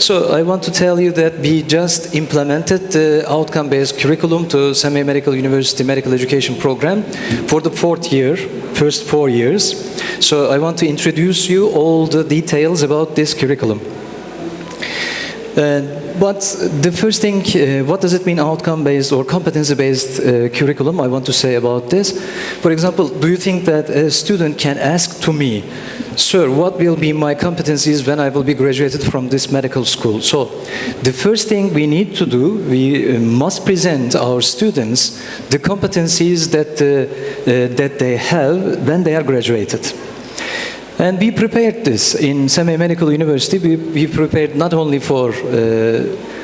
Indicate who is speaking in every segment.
Speaker 1: So I want to tell you that we just implemented the outcome-based curriculum to Semi-Medical University Medical Education Program for the first 4 years. So I want to introduce you all the details about this curriculum. But the first thing, what does it mean outcome-based or competency-based curriculum? I want to say about this. For example, do you think that a student can ask to me, sir, what will be my competencies when I will be graduated from this medical school? So the first thing we need to do, we must present our students the competencies that they have when they are graduated. And we prepared this in Semi-Medical University. We prepared not only for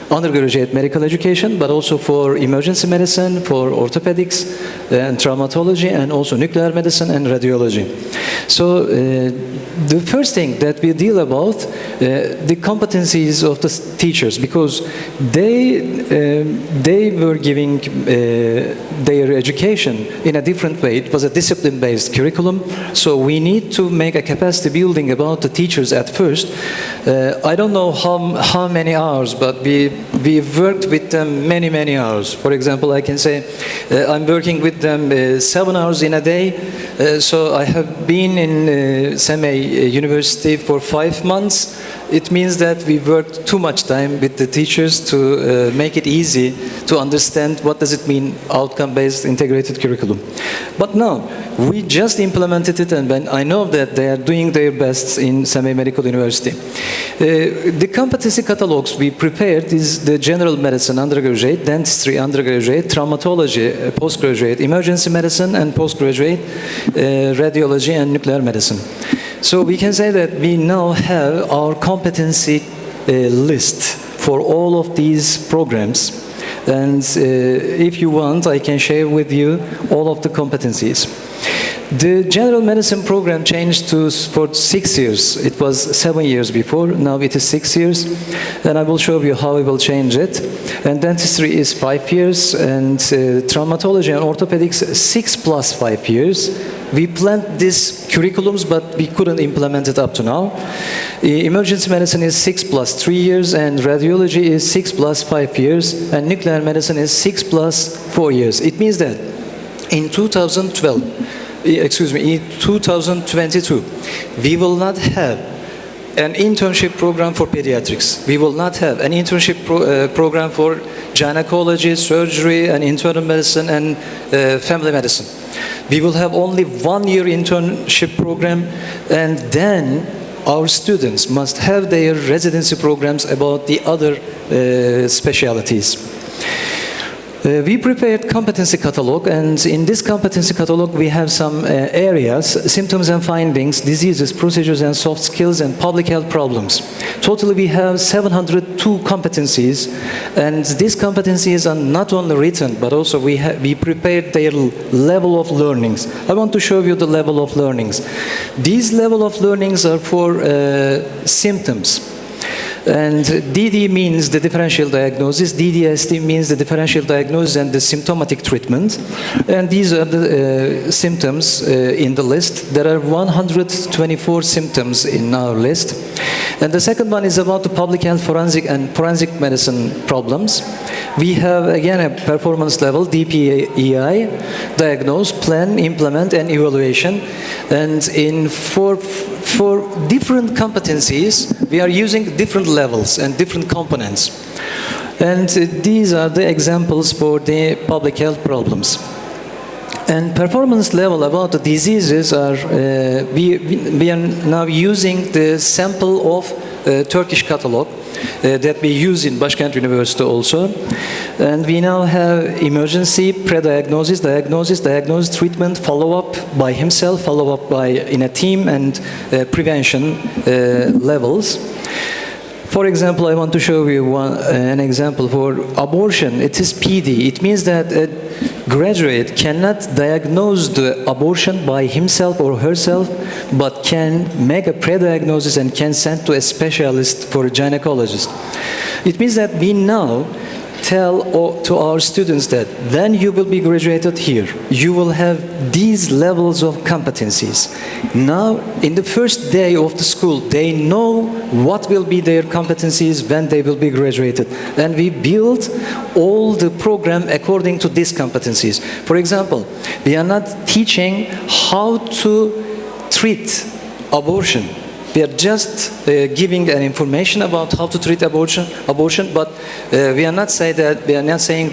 Speaker 1: undergraduate medical education, but also for emergency medicine, for orthopedics and traumatology, and also nuclear medicine and radiology. So the first thing that we deal about, the competencies of the teachers, because they were giving their education in a different way. It was a discipline-based curriculum, so we need to make a capacity building about the teachers at first. I don't know how many hours, but we worked with them many hours. For example, I can say I'm working with them 7 hours in a day. So I have been in Semi-University for 5 months. It means that we worked too much time with the teachers to make it easy to understand what does it mean outcome-based integrated curriculum. But now, we just implemented it, and I know that they are doing their best in Semi-Medical University. The competency catalogs we prepared is the general medicine undergraduate, dentistry undergraduate, traumatology postgraduate, emergency medicine and postgraduate, radiology and nuclear medicine. So we can say that we now have our competency list for all of these programs. And if you want, I can share with you all of the competencies. The general medicine program changed for 6 years. It was 7 years before, now it is 6 years. And I will show you how we will change it. And dentistry is 5 years, and traumatology and orthopedics 6 plus 5 years. We planned these curriculums, but we couldn't implement it up to now. Emergency medicine is 6 plus 3 years, and radiology is 6 plus 5 years, and nuclear medicine is 6 plus 4 years. It means that in 2022, we will not have an internship program for pediatrics. We will not have an internship program for gynecology, surgery, and internal medicine, and family medicine. We will have only 1 year internship program, and then our students must have their residency programs about the other specialties. We prepared competency catalog, and in this competency catalog we have some areas: symptoms and findings, diseases, procedures and soft skills, and public health problems. Totally we have 702 competencies, and these competencies are not only written, but also we prepared their level of learnings. I want to show you the level of learnings. These level of learnings are for symptoms. And DD means the differential diagnosis, DDST means the differential diagnosis and the symptomatic treatment. And these are the symptoms in the list. There are 124 symptoms in our list. And the second one is about the public health forensic and forensic medicine problems. We have, again, a performance level, DPEI, diagnose, plan, implement, and evaluation. And for different competencies, we are using different levels and different components. And these are the examples for the public health problems. And performance level about the diseases are, we are now using the sample of Turkish catalog that we use in Başkent University also. And we now have emergency, pre-diagnosis, diagnosis, treatment, follow-up by himself, follow-up in a team, and prevention levels. For example, I want to show you an example for abortion. It is PD. It means that a graduate cannot diagnose the abortion by himself or herself, but can make a pre-diagnosis and can send to a specialist for a gynecologist. It means that we now tell to our students that when you will be graduated here, you will have these levels of competencies. Now, in the first day of the school, they know what will be their competencies when they will be graduated. And we build all the program according to these competencies. For example, we are not teaching how to treat abortion. We are just giving an information about how to treat abortion, but we are not saying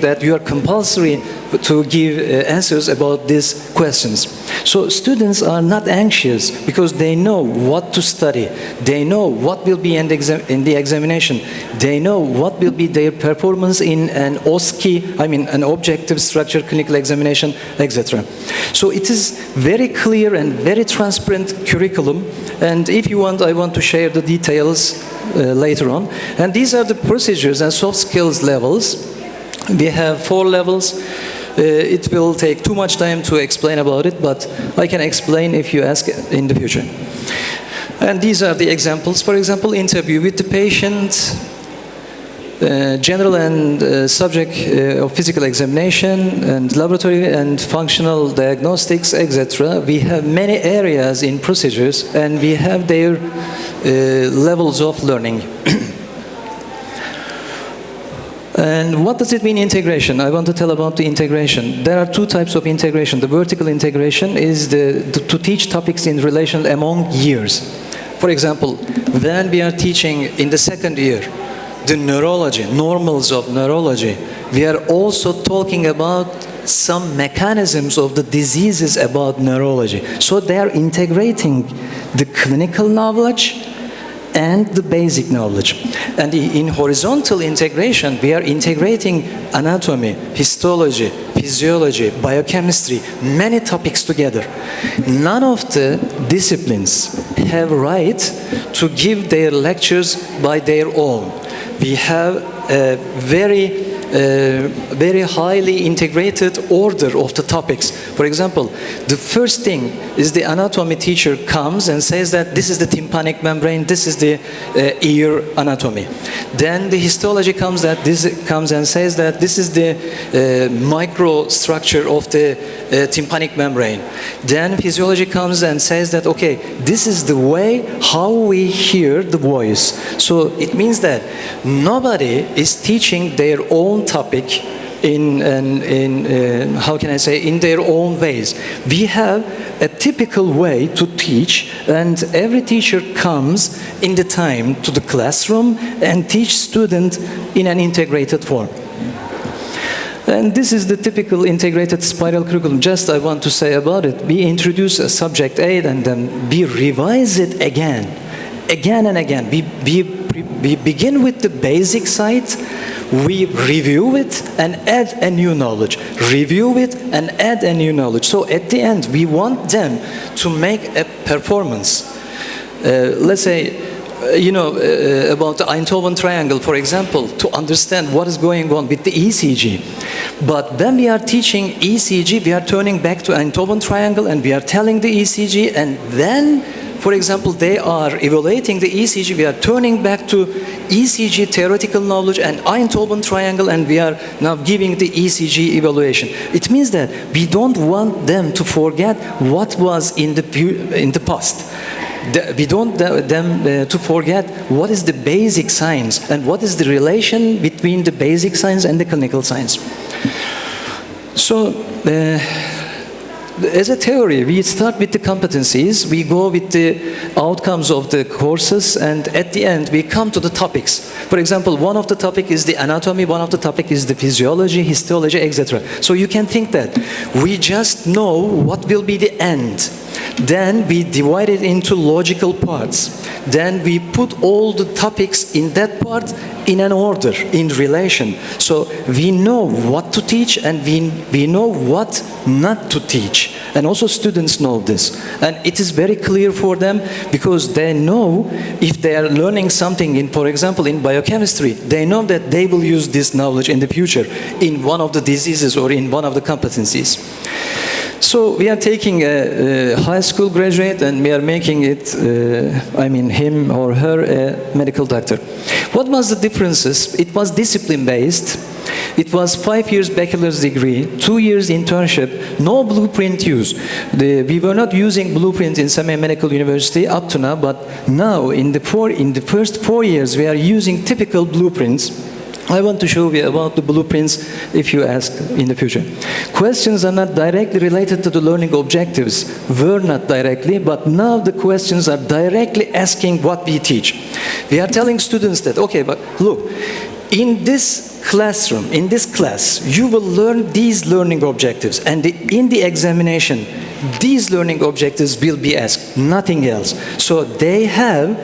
Speaker 1: that you are compulsory to give answers about these questions. So students are not anxious because they know what to study. They know what will be in the examination. They know what will be their performance in an OSCE, an objective structured clinical examination, etc. So it is very clear and very transparent curriculum. And if you want, I want to share the details later on. And these are the procedures and soft skills levels. We have 4 levels. It will take too much time to explain about it, but I can explain if you ask in the future. And these are the examples. For example, interview with the patient, general and subject of physical examination, and laboratory and functional diagnostics, etc. We have many areas in procedures, and we have their levels of learning. And what does it mean, integration? I want to tell about the integration. There are 2 types of integration. The vertical integration is to teach topics in relation among years. For example, when we are teaching in the 2nd year, the neurology, normals of neurology, we are also talking about some mechanisms of the diseases about neurology. So they are integrating the clinical knowledge and the basic knowledge. And in horizontal integration, we are integrating anatomy, histology, physiology, biochemistry, many topics together. None of the disciplines have right to give their lectures by their own. We have a very highly integrated order of the topics. For example, the first thing is the anatomy teacher comes and says that this is the tympanic membrane, this is the ear anatomy. Then the histology comes and says that this is the microstructure of the tympanic membrane. Then physiology comes and says that, okay, this is the way how we hear the voice. So it means that nobody is teaching their own topic in their own ways. We have a typical way to teach, and every teacher comes in the time to the classroom and teach students in an integrated form. And this is the typical integrated spiral curriculum. Just I want to say about it, we introduce a subject aid and then we revise it again and again. We begin with the basic side, we review it and add a new knowledge. Review it and add a new knowledge. So at the end, we want them to make a performance. Let's say, about the Eindhoven triangle, for example, to understand what is going on with the ECG. But when we are teaching ECG, we are turning back to Eindhoven triangle and we are telling the ECG, and then, for example, they are evaluating the ECG, we are turning back to ECG theoretical knowledge and Eindhoven triangle, and we are now giving the ECG evaluation. It means that we don't want them to forget what was in the past. We don't want them to forget what is the basic science and what is the relation between the basic science and the clinical science. So, as a theory, we start with the competencies, we go with the outcomes of the courses, and at the end we come to the topics. For example, one of the topic is the anatomy, one of the topic is the physiology, histology, etc. So you can think that we just know what will be the end. Then we divide it into logical parts. Then we put all the topics in that part in an order, in relation. So we know what to teach and we know what not to teach. And also students know this. And it is very clear for them because they know if they are learning something in, for example, in biochemistry, they know that they will use this knowledge in the future in one of the diseases or in one of the competencies. So we are taking a high school graduate and we are making it, him or her, a medical doctor. What was the differences? It was discipline-based. It was 5 years bachelor's degree, 2 years internship, no blueprint use. We were not using blueprint in Samia Medical University up to now, but now in the first 4 years we are using typical blueprints. I want to show you about the blueprints if you ask in the future. Questions are not directly related to the learning objectives, were not directly, but now the questions are directly asking what we teach. We are telling students that, okay, but look, in this classroom, in this class, you will learn these learning objectives, and in the examination, these learning objectives will be asked, nothing else. So they have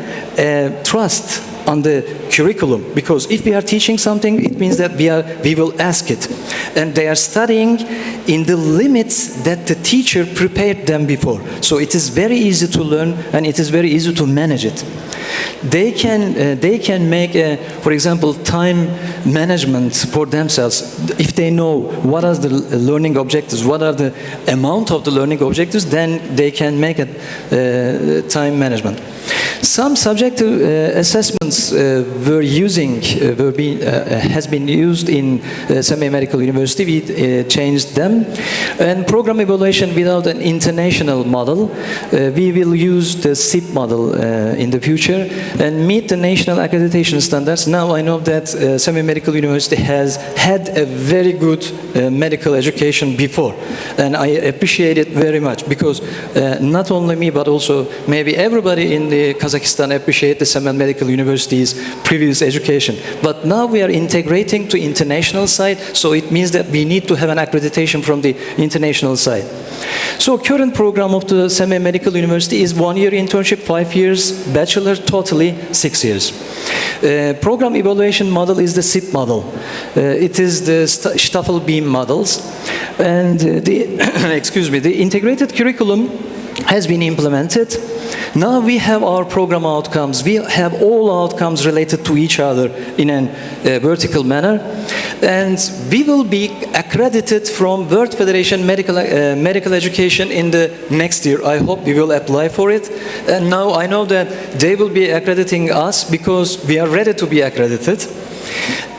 Speaker 1: trust on the curriculum, because if we are teaching something, it means that we will ask it. And they are studying in the limits that the teacher prepared them before. So it is very easy to learn, and it is very easy to manage it. They can make, for example, time management for themselves. If they know what are the learning objectives, what are the amount of the learning objectives, then they can make a time management. Some subjective assessments has been used in Samia Medical University. We changed them. And program evaluation without an international model, we will use the SIP model in the future and meet the national accreditation standards. Now I know that Samia Medical University has had a very good medical education before, and I appreciate it very much, because not only me but also maybe everybody in the Kazakhstan appreciate the Samia Medical University's previous education. But now we are integrating to international side, so it means that we need to have an accreditation from the international side. So current program of the Samia Medical University is 1 year internship, 5 years bachelor, totally 6 years. Program evaluation model is the SIP model. It is the Staffel beam models, and the integrated curriculum has been implemented. Now we have our program outcomes. We have all outcomes related to each other in a vertical manner. And we will be accredited from World Federation Medical Education in the next year. I hope we will apply for it. And now I know that they will be accrediting us because we are ready to be accredited.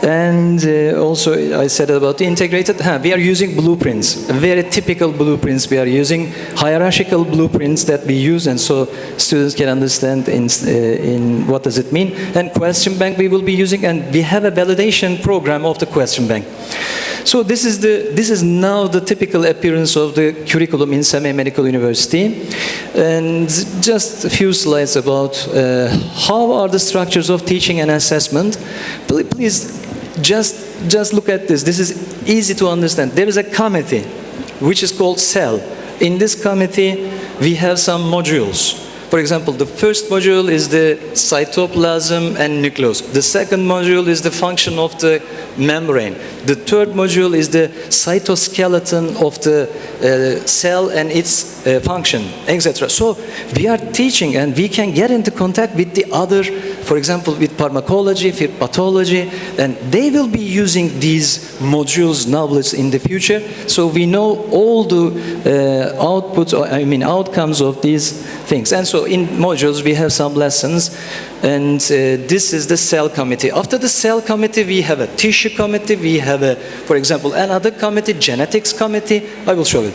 Speaker 1: And also I said about the integrated, we are using blueprints, very typical blueprints. We are using hierarchical blueprints that we use, and so students can understand in what does it mean. And question bank we will be using, and we have a validation program of the question bank. So this is now the typical appearance of the curriculum in Samia Medical University. And just a few slides about how are the structures of teaching and assessment. Please just look at this. This is easy to understand. There is a committee which is called cell. In this committee we have some modules. For example, the first module is the cytoplasm and nucleus. The second module is the function of the membrane. The third module is the cytoskeleton of the cell and its function, etc. So we are teaching, and we can get into contact with the other, for example, with pharmacology, with pathology, and they will be using these modules, knowledge in the future. So we know all the outcomes of these things. And so in modules we have some lessons, and this is the cell committee. After the cell committee we have a tissue committee, we have a, for example, another committee, genetics committee. I will show it.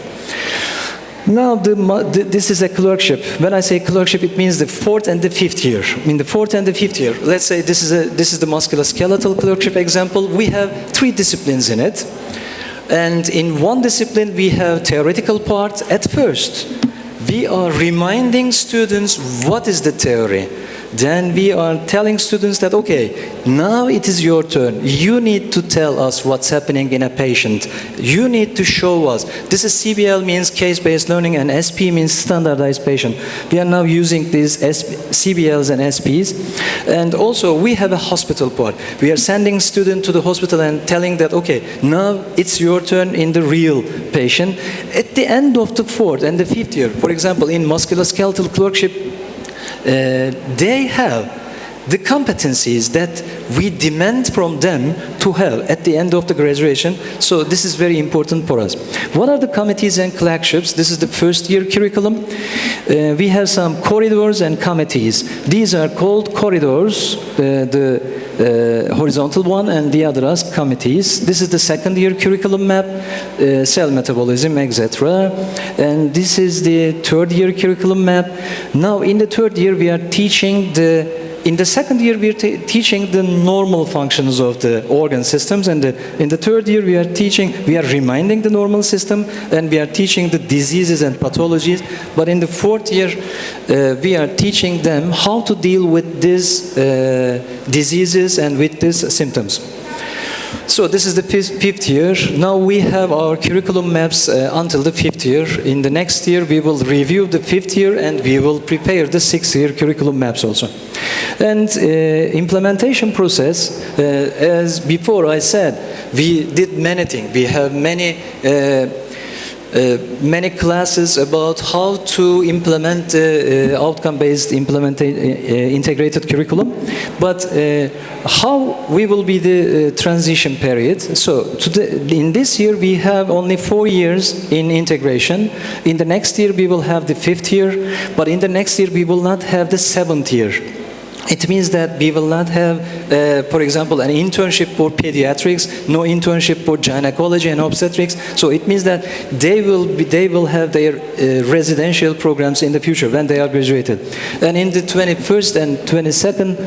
Speaker 1: Now this is a clerkship. When I say clerkship, it means the 4th and the 5th year. In the 4th and the 5th year, let's say this is the musculoskeletal clerkship example. We have 3 disciplines in it, and in one discipline we have theoretical part. At first we are reminding students what is the theory. Then we are telling students that, okay, now it is your turn. You need to tell us what's happening in a patient. You need to show us. This is CBL, means case-based learning, and SP means standardized patient. We are now using these CBLs and SPs. And also we have a hospital part. We are sending students to the hospital and telling that, okay, now it's your turn in the real patient. At the end of the 4th and the 5th year, for example, in musculoskeletal clerkship, they have the competencies that we demand from them to have at the end of the graduation. So this is very important for us. What are the committees and clerkships? This is the first year curriculum. We have some corridors and committees. These are called corridors, the horizontal one, and the other as committees. This is the second year curriculum map, cell metabolism, etc. And this is the third year curriculum map. Now in the third year we are teaching in the second year we are teaching the normal functions of the organ systems, and in the third year we are reminding the normal system, and we are teaching the diseases and pathologies. But in the fourth year we are teaching them how to deal with these diseases and with these symptoms. So this is the fifth year. Now we have our curriculum maps until the fifth year. In the next year we will review the fifth year and we will prepare the sixth year curriculum maps also. And implementation process, as before I said, we did many things. We have many classes about how to implement outcome-based integrated curriculum, but how we will be the transition period. So in this year we have only 4 years in integration. In the next year we will have the 5th year, but in the next year we will not have the 7th year. It means that we will not have, for example, an internship for pediatrics, no internship for gynecology and obstetrics. So it means that they will have their residential programs in the future when they are graduated. And in the 21st and 22nd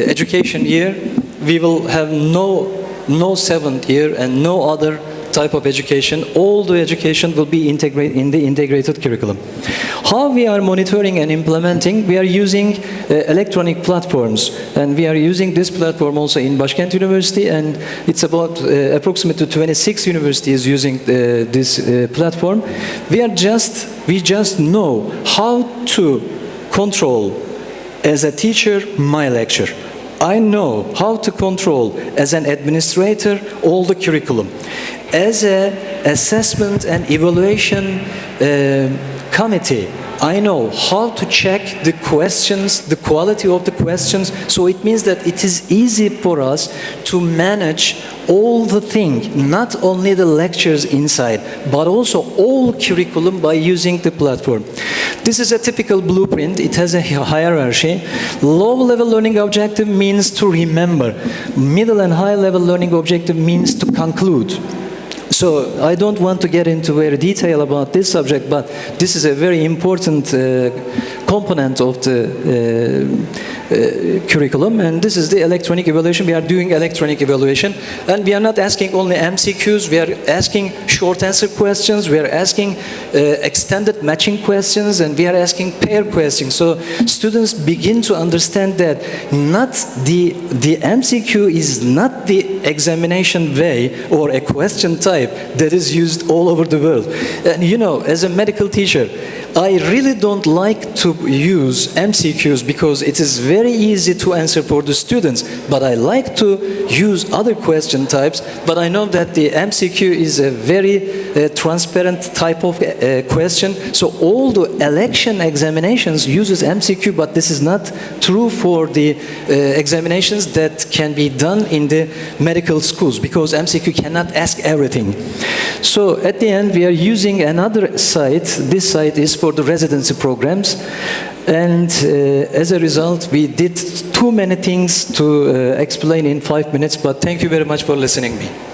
Speaker 1: education year, we will have no 7th year and no other type of education. All the education will be integrated in the integrated curriculum. How we are monitoring and implementing? We are using electronic platforms, and we are using this platform also in Başkent University, and it's about approximately 26 universities using this platform. We just know how to control as a teacher my lecture. I know how to control as an administrator all the curriculum. As an assessment and evaluation committee, I know how to check the questions, the quality of the questions. So it means that it is easy for us to manage all the things, not only the lectures inside, but also all curriculum by using the platform. This is a typical blueprint. It has a hierarchy. Low-level learning objective means to remember. Middle and high-level learning objective means to conclude. So I don't want to get into very detail about this subject, but this is a very important component of the curriculum, and this is the electronic evaluation. We are doing electronic evaluation, and we are not asking only MCQs, we are asking short answer questions, we are asking extended matching questions, and we are asking pair questions. So students begin to understand that not the MCQ is not the examination way or a question type that is used all over the world. And you know, as a medical teacher, I really don't like to use MCQs because it is very easy to answer for the students, but I like to use other question types, but I know that the MCQ is a very transparent type of question. So all the election examinations uses MCQ, but this is not true for the examinations that can be done in the medical schools, because MCQ cannot ask everything. So at the end we are using another site. This site is for the residency programs, and as a result we did too many things to explain in 5 minutes, but thank you very much for listening to me.